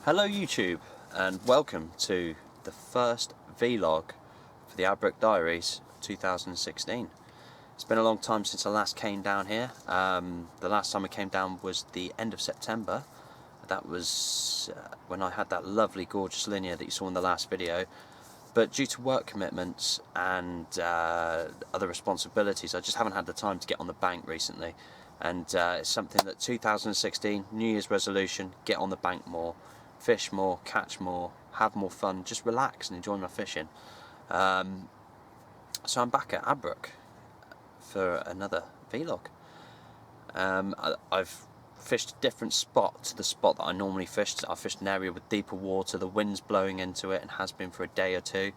Hello YouTube, and welcome to the first vlog for the Abbrook Diaries 2016. It's been a long time since I last came down here. The last time I came down was the end of September. That was when I had that lovely gorgeous linear that you saw in the last video. But due to work commitments and other responsibilities, I just haven't had the time to get on the bank recently. And it's something that 2016, New Year's resolution, get on the bank more. Fish more, catch more, have more fun, just relax and enjoy my fishing. So I'm back at Abbrook for another vlog. I've fished a different spot to the spot that I normally fished. I fished an area with deeper water, the wind's blowing into it and has been for a day or two.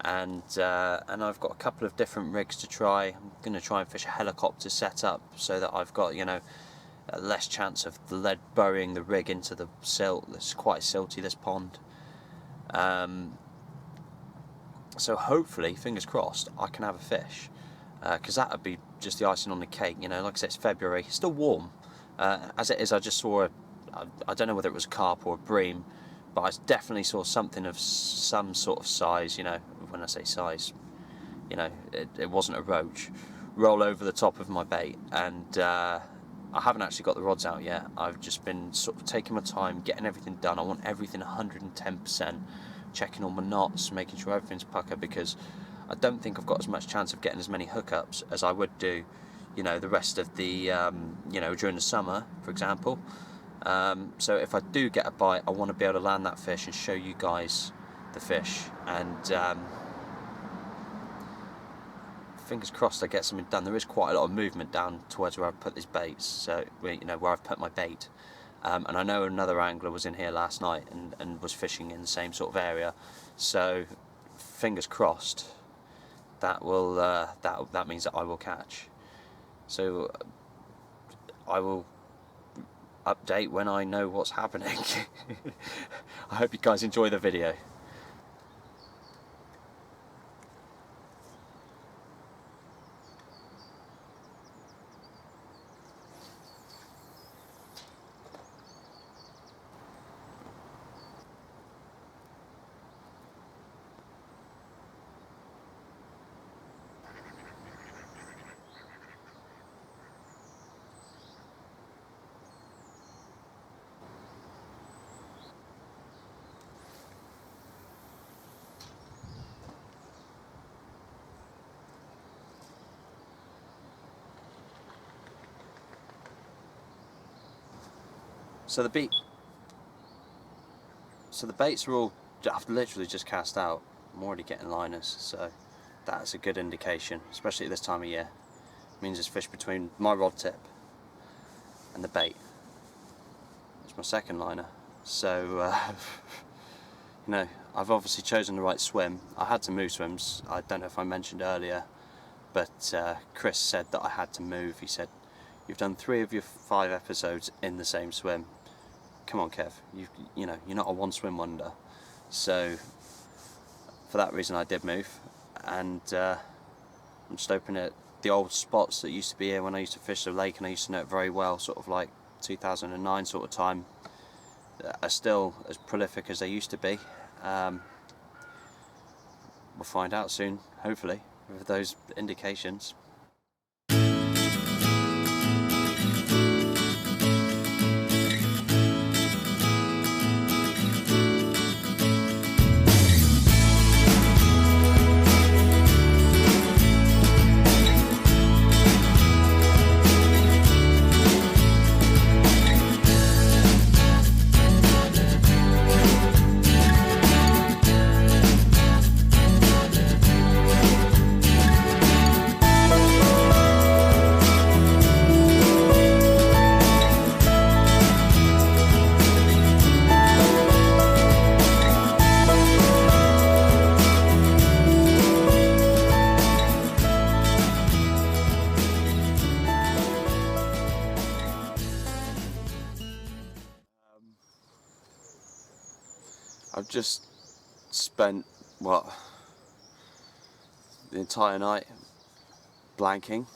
And I've got a couple of different rigs to try. I'm going to try and fish a helicopter setup so that I've got, you know, less chance of the lead burying the rig into the silt. It's quite silty, this pond. So hopefully, fingers crossed, I can have a fish, because that would be just the icing on the cake. You know, like I said, it's February, it's still warm. As it is, I just saw I don't know whether it was a carp or a bream, but I definitely saw something of some sort of size. You know, when I say size, you know, it wasn't a roach, roll over the top of my bait. And I haven't actually got the rods out yet. I've just been sort of taking my time, getting everything done. I want everything 110%, checking all my knots, making sure everything's puckered, because I don't think I've got as much chance of getting as many hookups as I would do, you know, the rest of the, you know, during the summer, for example. So if I do get a bite, I want to be able to land that fish and show you guys the fish. And fingers crossed I get something done. There is quite a lot of movement down towards where I've put these baits, so, you know, where I've put my bait. And I know another angler was in here last night and was fishing in the same sort of area, so fingers crossed that will that means that I will catch. So I will update when I know what's happening. I hope you guys enjoy the video. So the baits are all, I've literally just cast out. I'm already getting liners, so that's a good indication, especially at this time of year. It means there's fish between my rod tip and the bait. It's my second liner. So you know, I've obviously chosen the right swim. I had to move swims. I don't know if I mentioned earlier, but Chris said that I had to move. He said, "You've done 3 of your 5 episodes in the same swim. Come on, Kev, you know, you're not a one swim wonder." So for that reason I did move, and I'm just hoping that the old spots that used to be here when I used to fish the lake, and I used to know it very well, sort of like 2009 sort of time, are still as prolific as they used to be. We'll find out soon, hopefully, with those indications. I've just spent, what, the entire night blanking.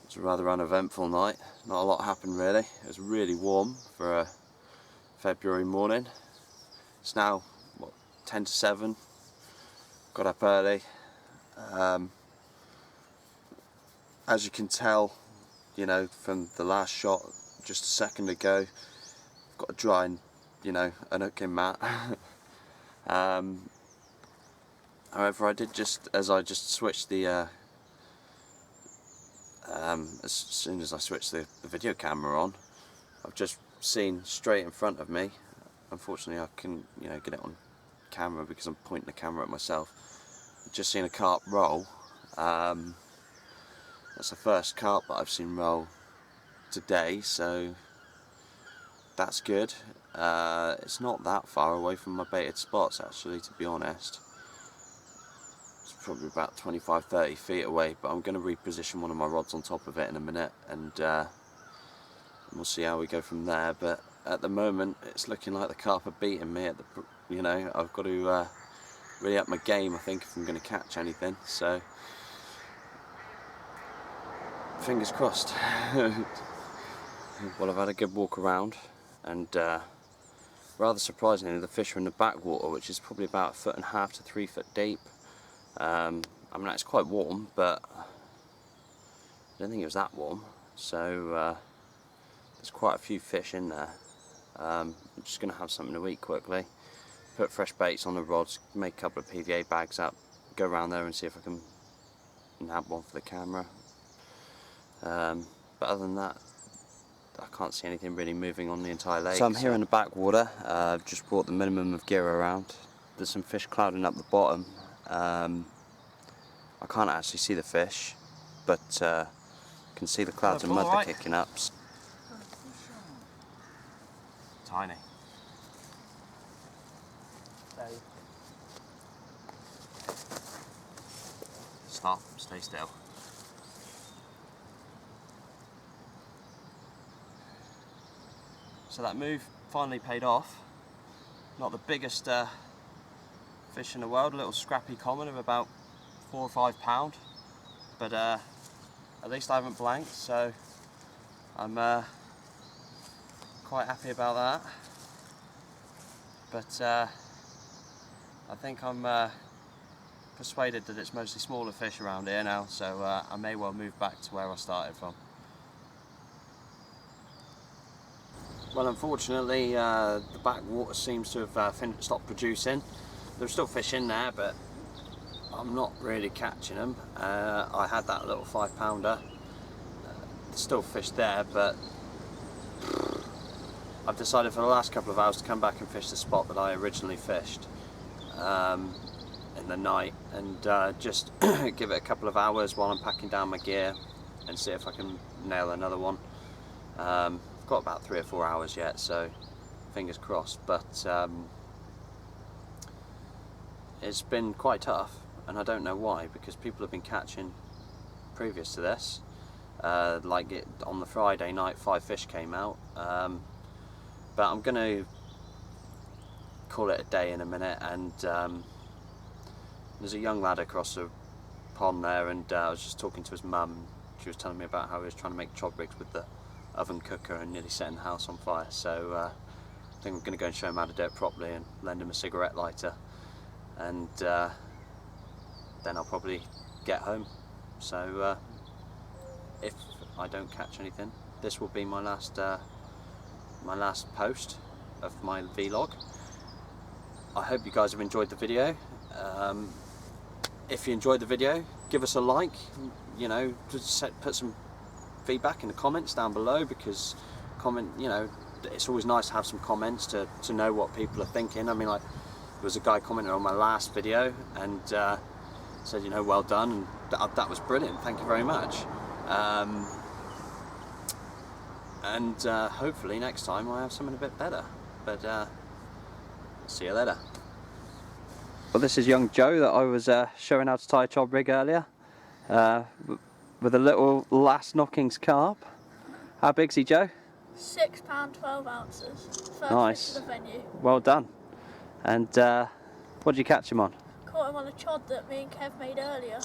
It's a rather uneventful night. Not a lot happened really. It was really warm for a February morning. It's now what, 10 to 7. Got up early. As you can tell, you know, from the last shot just a second ago, I've got a dry and, you know, an hooking mat. However, I did as I switched the as soon as I switched the video camera on, I've just seen straight in front of me. Unfortunately, I couldn't, you know, get it on camera because I'm pointing the camera at myself. I've just seen a carp roll. That's the first carp that I've seen roll today, so that's good. It's not that far away from my baited spots, actually, to be honest. It's probably about 25-30 feet away, but I'm going to reposition one of my rods on top of it in a minute, and we'll see how we go from there. But at the moment, it's looking like the carp are beating me. You know, I've got to really up my game, I think, if I'm going to catch anything. So, fingers crossed. Well, I've had a good walk around, and rather surprisingly, the fish are in the backwater, which is probably about 1.5 to 3 foot deep. I mean, it's quite warm, but I don't think it was that warm. So there's quite a few fish in there. I'm just going to have something to eat quickly, put fresh baits on the rods, make a couple of PVA bags up, go around there and see if I can nab one for the camera. But other than that, I can't see anything really moving on the entire lake. So I'm here in the backwater. I've just brought the minimum of gear around. There's some fish clouding up the bottom. I can't actually see the fish, but I can see the clouds of mud that are kicking up. Tiny. Stop, stay still. So that move finally paid off. Not the biggest fish in the world, a little scrappy common of about 4 or 5 pound, but at least I haven't blanked, so I'm quite happy about that. But I think I'm persuaded that it's mostly smaller fish around here now, so I may well move back to where I started from. Well, unfortunately, the backwater seems to have stopped producing. There's still fish in there, but I'm not really catching them. I had that little 5 pounder. There's still fish there, but I've decided for the last couple of hours to come back and fish the spot that I originally fished in the night, and just give it a couple of hours while I'm packing down my gear and see if I can nail another one. I've got about 3 or 4 hours yet, so fingers crossed, but it's been quite tough, and I don't know why, because people have been catching previous to this. Like on the Friday night, 5 fish came out, but I'm going to call it a day in a minute. And there's a young lad across the pond there, and I was just talking to his mum. She was telling me about how he was trying to make chod rigs with the oven cooker and nearly setting the house on fire. So I think I'm going to go and show him how to do it properly and lend him a cigarette lighter, and then I'll probably get home. So if I don't catch anything, this will be my last post of my vlog. I hope you guys have enjoyed the video. If you enjoyed the video, give us a like. You know, just put some feedback in the comments down below, because you know, it's always nice to have some comments to know what people are thinking. I mean, like, there was a guy commenting on my last video and said, you know, well done, and that was brilliant, thank you very much. And hopefully next time I have something a bit better, but see you later. Well, this is young Joe that I was showing how to tie a chod rig earlier, with a little last knockings carp. How big's he, Joe? 6 pound 12 ounces. First nice. fish of the venue. Well done. And what did you catch him on? Caught him on a chod that me and Kev made earlier.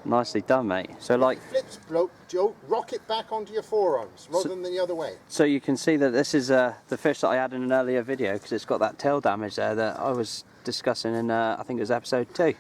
Nicely done, mate. So like, Flips, bloke, Joe, rock it back onto your forearms rather than the other way. so you can see that this is the fish that I had in an earlier video, because it's got that tail damage there that I was discussing in I think it was episode 2.